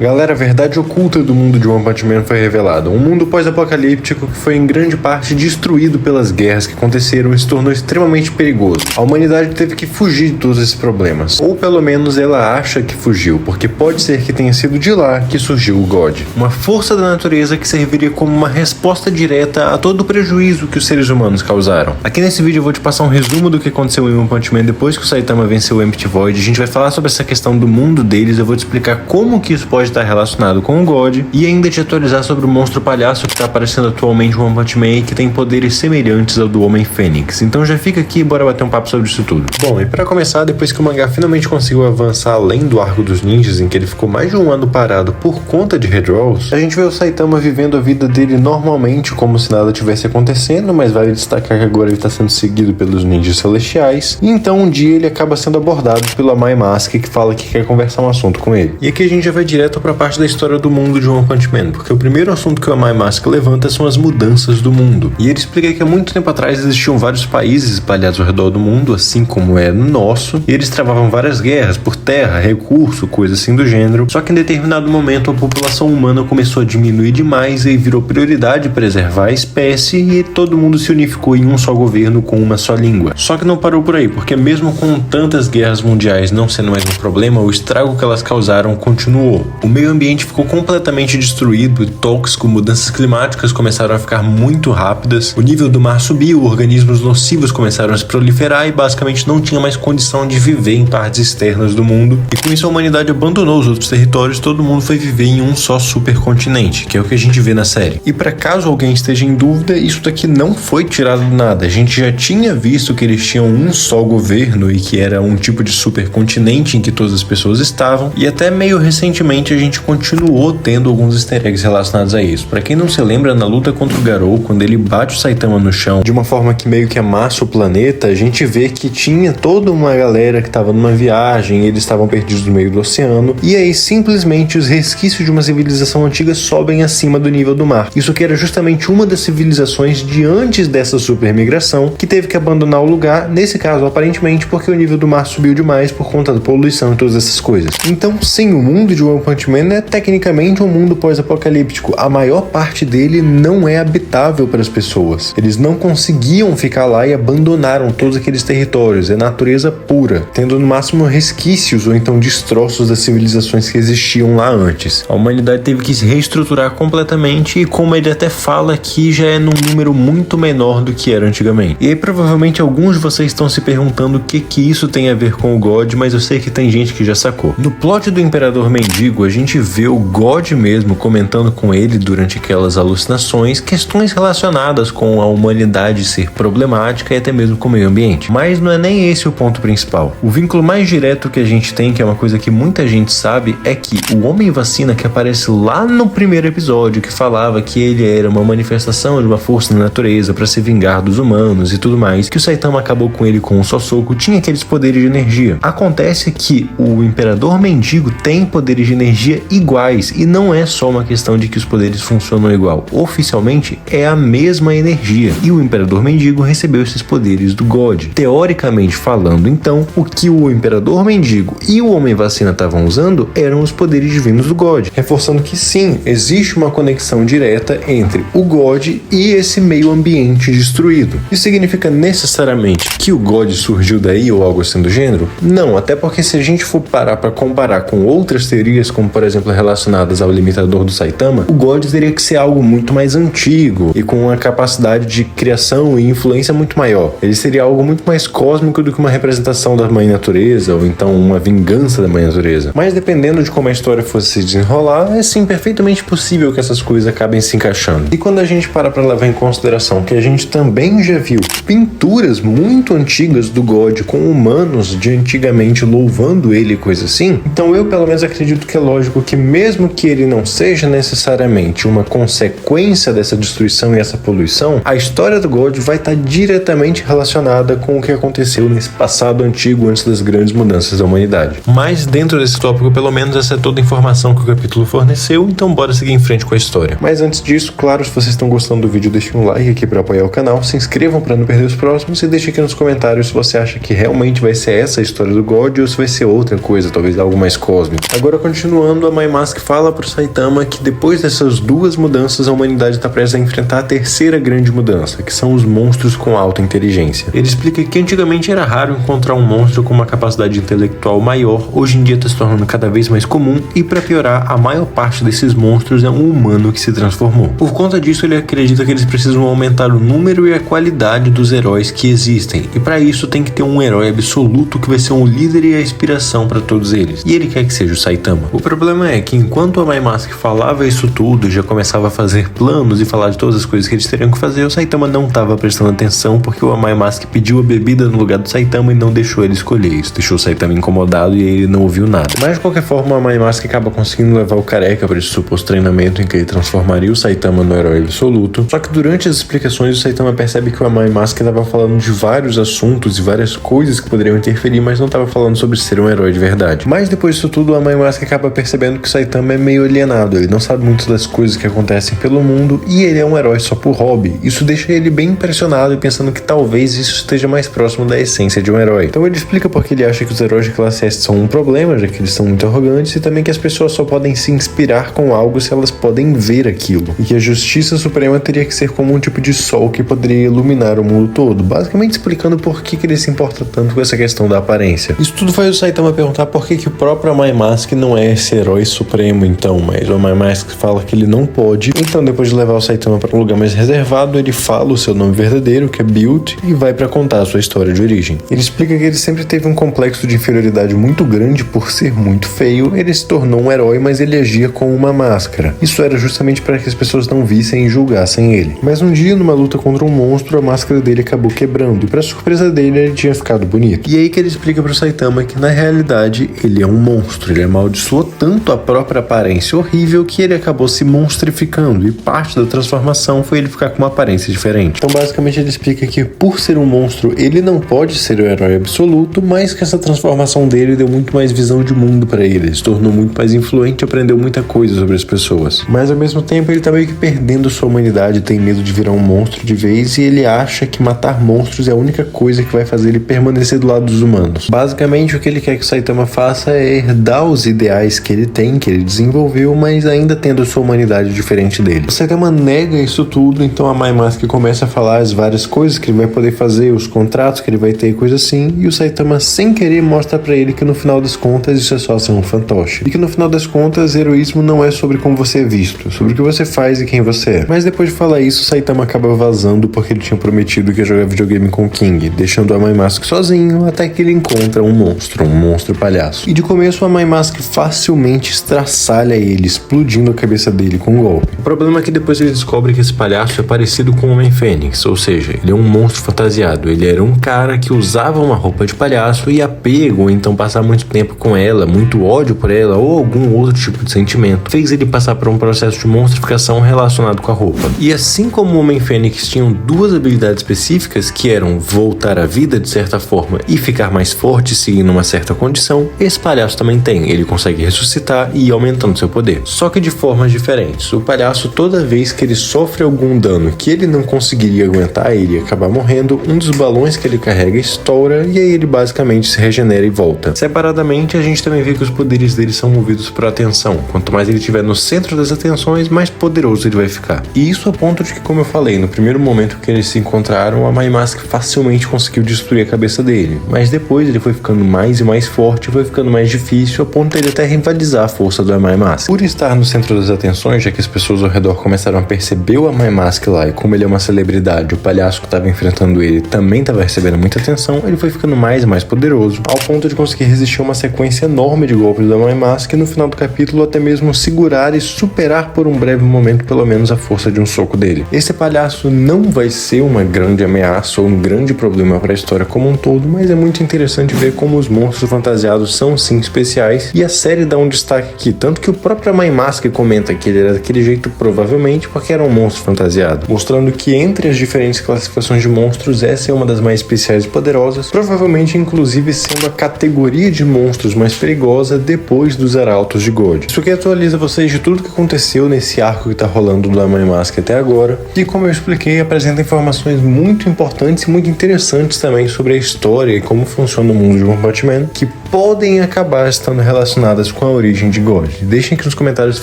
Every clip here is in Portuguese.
Galera, a verdade oculta do mundo de One Punch Man foi revelada. Um mundo pós-apocalíptico que foi em grande parte destruído pelas guerras que aconteceram e se tornou extremamente perigoso. A humanidade teve que fugir de todos esses problemas. Ou pelo menos ela acha que fugiu, porque pode ser que tenha sido de lá que surgiu o God. Uma força da natureza que serviria como uma resposta direta a todo o prejuízo que os seres humanos causaram. Aqui nesse vídeo eu vou te passar um resumo do que aconteceu em One Punch Man depois que o Saitama venceu o Empty Void. A gente vai falar sobre essa questão do mundo deles, eu vou te explicar como que isso pode estar relacionado com o God e ainda te atualizar sobre o monstro palhaço que está aparecendo atualmente em One Punch Man e que tem poderes semelhantes ao do Homem Fênix. Então já fica aqui e bora bater um papo sobre isso tudo. Bom, e pra começar, depois que o mangá finalmente conseguiu avançar além do arco dos ninjas, em que ele ficou mais de um ano parado por conta de redraws, a gente vê o Saitama vivendo a vida dele normalmente, como se nada tivesse acontecendo, mas vale destacar que agora ele está sendo seguido pelos ninjas celestiais, e então um dia ele acaba sendo abordado pela Mai Mask, que fala que quer conversar um assunto com ele. E aqui a gente já vai direto pra parte da história do mundo de One Punch Man, porque o primeiro assunto que a Mai Mask levanta são as mudanças do mundo. E ele explica que há muito tempo atrás existiam vários países espalhados ao redor do mundo, assim como é no nosso, e eles travavam várias guerras por terra, recurso, coisa assim do gênero, só que em determinado momento a população humana começou a diminuir demais e virou prioridade preservar a espécie e todo mundo se unificou em um só governo com uma só língua. Só que não parou por aí, porque mesmo com tantas guerras mundiais não sendo mais um problema, o estrago que elas causaram continuou. O meio ambiente ficou completamente destruído, tóxico, mudanças climáticas começaram a ficar muito rápidas, o nível do mar subiu, organismos nocivos começaram a se proliferar e basicamente não tinha mais condição de viver em partes externas do mundo, e com isso a humanidade abandonou os outros territórios e todo mundo foi viver em um só supercontinente, que é o que a gente vê na série. E para caso alguém esteja em dúvida, isso daqui não foi tirado do nada, a gente já tinha visto que eles tinham um só governo e que era um tipo de supercontinente em que todas as pessoas estavam, e até meio recentemente a gente continuou tendo alguns easter eggs relacionados a isso. Para quem não se lembra, na luta contra o Garou, quando ele bate o Saitama no chão de uma forma que meio que amassa o planeta, a gente vê que tinha toda uma galera que estava numa viagem, eles estavam perdidos no meio do oceano, e aí simplesmente os resquícios de uma civilização antiga sobem acima do nível do mar. Isso que era justamente uma das civilizações de antes dessa supermigração que teve que abandonar o lugar, nesse caso aparentemente porque o nível do mar subiu demais por conta da poluição e todas essas coisas. Então sim, o mundo de One Punch Man é tecnicamente um mundo pós-apocalíptico. A maior parte dele não é habitável para as pessoas. Eles não conseguiam ficar lá e abandonaram todos aqueles territórios. É natureza pura, tendo no máximo resquícios ou então destroços das civilizações que existiam lá antes. A humanidade teve que se reestruturar completamente e, como ele até fala aqui, já é num número muito menor do que era antigamente. E aí provavelmente alguns de vocês estão se perguntando o que isso tem a ver com o God, mas eu sei que tem gente que já sacou. No plot do Imperador Mendigo, a gente vê o God mesmo comentando com ele durante aquelas alucinações questões relacionadas com a humanidade ser problemática e até mesmo com o meio ambiente. Mas não é nem esse o ponto principal. O vínculo mais direto que a gente tem, que é uma coisa que muita gente sabe, é que o Homem Vacina que aparece lá no primeiro episódio, que falava que ele era uma manifestação de uma força da natureza para se vingar dos humanos e tudo mais, que o Saitama acabou com ele com um só soco, tinha aqueles poderes de energia. Acontece que o Imperador Mendigo tem poderes de energia iguais, e não é só uma questão de que os poderes funcionam igual. Oficialmente é a mesma energia, e o Imperador Mendigo recebeu esses poderes do God. Teoricamente falando, então, o que o Imperador Mendigo e o Homem Vacina estavam usando eram os poderes divinos do God, reforçando que sim, existe uma conexão direta entre o God e esse meio ambiente destruído. Isso significa necessariamente que o God surgiu daí ou algo assim do gênero? Não, até porque se a gente for parar para comparar com outras teorias, como por exemplo relacionadas ao limitador do Saitama, o God teria que ser algo muito mais antigo e com uma capacidade de criação e influência muito maior. Ele seria algo muito mais cósmico do que uma representação da Mãe Natureza ou então uma vingança da Mãe Natureza. Mas dependendo de como a história fosse se desenrolar, é sim perfeitamente possível que essas coisas acabem se encaixando. E quando a gente para levar em consideração que a gente também já viu pinturas muito antigas do God com humanos de antigamente louvando ele e coisa assim, então eu pelo menos acredito que é lógico que mesmo que ele não seja necessariamente uma consequência dessa destruição e essa poluição, a história do God vai estar diretamente relacionada com o que aconteceu nesse passado antigo antes das grandes mudanças da humanidade. Mas dentro desse tópico, pelo menos essa é toda a informação que o capítulo forneceu, então bora seguir em frente com a história. Mas antes disso, claro, se vocês estão gostando do vídeo, deixem um like aqui para apoiar o canal, se inscrevam para não perder os próximos e deixem aqui nos comentários se você acha que realmente vai ser essa a história do God ou se vai ser outra coisa, talvez algo mais cósmico. Agora continuando, Continuando, a Mai Mask fala pro Saitama que depois dessas duas mudanças, a humanidade está prestes a enfrentar a terceira grande mudança, que são os monstros com alta inteligência. Ele explica que antigamente era raro encontrar um monstro com uma capacidade intelectual maior, hoje em dia está se tornando cada vez mais comum, e para piorar, a maior parte desses monstros é um humano que se transformou. Por conta disso, ele acredita que eles precisam aumentar o número e a qualidade dos heróis que existem, e para isso tem que ter um herói absoluto que vai ser um líder e a inspiração para todos eles, e ele quer que seja o Saitama. O problema é que enquanto a Mai Mask falava isso tudo e já começava a fazer planos e falar de todas as coisas que eles teriam que fazer, o Saitama não estava prestando atenção porque o Mai Mask pediu a bebida no lugar do Saitama e não deixou ele escolher. Isso deixou o Saitama incomodado e ele não ouviu nada. Mas de qualquer forma, a Mai Mask acaba conseguindo levar o Careca para esse suposto treinamento em que ele transformaria o Saitama no herói absoluto. Só que durante as explicações, o Saitama percebe que o Mai Mask estava falando de vários assuntos e várias coisas que poderiam interferir, mas não estava falando sobre ser um herói de verdade. Mas depois disso tudo, a Mai Mask acaba percebendo que o Saitama é meio alienado, ele não sabe muito das coisas que acontecem pelo mundo e ele é um herói só por hobby. Isso deixa ele bem impressionado e pensando que talvez isso esteja mais próximo da essência de um herói. Então ele explica porque ele acha que os heróis de classe S são um problema, já que eles são muito arrogantes, e também que as pessoas só podem se inspirar com algo se elas podem ver aquilo, e que a justiça suprema teria que ser como um tipo de sol que poderia iluminar o mundo todo, basicamente explicando por que ele se importa tanto com essa questão da aparência. Isso tudo faz o Saitama perguntar por que o próprio Mai Mask não é esse herói supremo então, mas o Mai Mask fala que ele não pode. Então depois de levar o Saitama para um lugar mais reservado, ele fala o seu nome verdadeiro, que é Build, e vai para contar a sua história de origem. Ele explica que ele sempre teve um complexo de inferioridade muito grande por ser muito feio. Ele se tornou um herói, mas ele agia com uma máscara. Isso era justamente para que as pessoas não vissem e julgassem ele. Mas um dia, numa luta contra um monstro, a máscara dele acabou quebrando, e para surpresa dele, ele tinha ficado bonito. E aí que ele explica pro Saitama que na realidade ele é um monstro. Ele amaldiçoou tanto a própria aparência horrível que ele acabou se monstrificando, e parte da transformação foi ele ficar com uma aparência diferente. Então basicamente ele explica que por ser um monstro ele não pode ser o herói absoluto, mas que essa transformação dele deu muito mais visão de mundo para ele, ele se tornou muito mais influente e aprendeu muita coisa sobre as pessoas. Mas ao mesmo tempo ele tá meio que perdendo sua humanidade, tem medo de virar um monstro de vez, e ele acha que matar monstros é a única coisa que vai fazer ele permanecer do lado dos humanos. Basicamente o que ele quer que o Saitama faça é herdar os ideais que ele tem, que ele desenvolveu, mas ainda tendo sua humanidade diferente dele. O Saitama nega isso tudo, então a Mai Mask começa a falar as várias coisas que ele vai poder fazer, os contratos que ele vai ter e coisa assim, e o Saitama sem querer mostra pra ele que no final das contas isso é só ser um fantoche. E que no final das contas heroísmo não é sobre como você é visto, é sobre o que você faz e quem você é. Mas depois de falar isso, o Saitama acaba vazando porque ele tinha prometido que ia jogar videogame com o King, deixando a Mai Mask sozinho até que ele encontra um monstro palhaço. E de começo a Mai Mask facilmente estraçalha ele, explodindo a cabeça dele com um golpe. O problema é que depois ele descobre que esse palhaço é parecido com o Homem-Fênix, ou seja, ele é um monstro fantasiado. Ele era um cara que usava uma roupa de palhaço e apego, ou então passar muito tempo com ela, muito ódio por ela ou algum outro tipo de sentimento, fez ele passar por um processo de monstrificação relacionado com a roupa. E assim como o Homem-Fênix tinham duas habilidades específicas, que eram voltar à vida de certa forma e ficar mais forte seguindo uma certa condição, esse palhaço também tem. Ele consegue ressuscitar e ir aumentando seu poder, só que de formas diferentes. O palhaço, toda vez que ele sofre algum dano que ele não conseguiria aguentar, ele ia acabar morrendo, um dos balões que ele carrega estoura e aí ele basicamente se regenera e volta. Separadamente, a gente também vê que os poderes dele são movidos por atenção. Quanto mais ele estiver no centro das atenções, mais poderoso ele vai ficar. E isso a ponto de que, como eu falei, no primeiro momento que eles se encontraram, a Mai Mask facilmente conseguiu destruir a cabeça dele, mas depois ele foi ficando mais e mais forte, foi ficando mais difícil, a ponto de ele até rivalizar a força do Mai Mask. Por estar no centro das atenções, já que as pessoas ao redor começaram a perceber o Mai Mask lá, e como ele é uma celebridade, o palhaço que estava enfrentando ele também estava recebendo muita atenção, ele foi ficando mais e mais poderoso, ao ponto de conseguir resistir a uma sequência enorme de golpes do Mai Mask, e no final do capítulo até mesmo segurar e superar por um breve momento pelo menos a força de um soco dele. Esse palhaço não vai ser uma grande ameaça ou um grande problema para a história como um todo, mas é muito interessante ver como os monstros fantasiados são sim especiais, e a série dá um destaque aqui, tanto que o próprio Mai Mask comenta que ele era daquele jeito provavelmente porque era um monstro fantasiado, mostrando que entre as diferentes classificações de monstros essa é uma das mais especiais e poderosas, provavelmente inclusive sendo a categoria de monstros mais perigosa depois dos Arautos de God. Isso aqui atualiza vocês de tudo que aconteceu nesse arco que tá rolando do Mai Mask até agora, e como eu expliquei, apresenta informações muito importantes e muito interessantes também sobre a história e como funciona o mundo de One Punch Man, que podem acabar estando relacionadas com a origem de God. Deixem aqui nos comentários se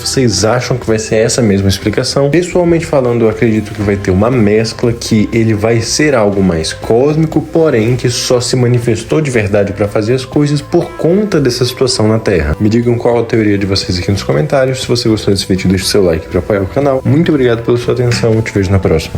vocês acham que vai ser essa mesma explicação. Pessoalmente falando, eu acredito que vai ter uma mescla, que ele vai ser algo mais cósmico, porém que só se manifestou de verdade para fazer as coisas por conta dessa situação na Terra. Me digam qual a teoria de vocês aqui nos comentários. Se você gostou desse vídeo, deixe seu like para apoiar o canal. Muito obrigado pela sua atenção, eu te vejo na próxima.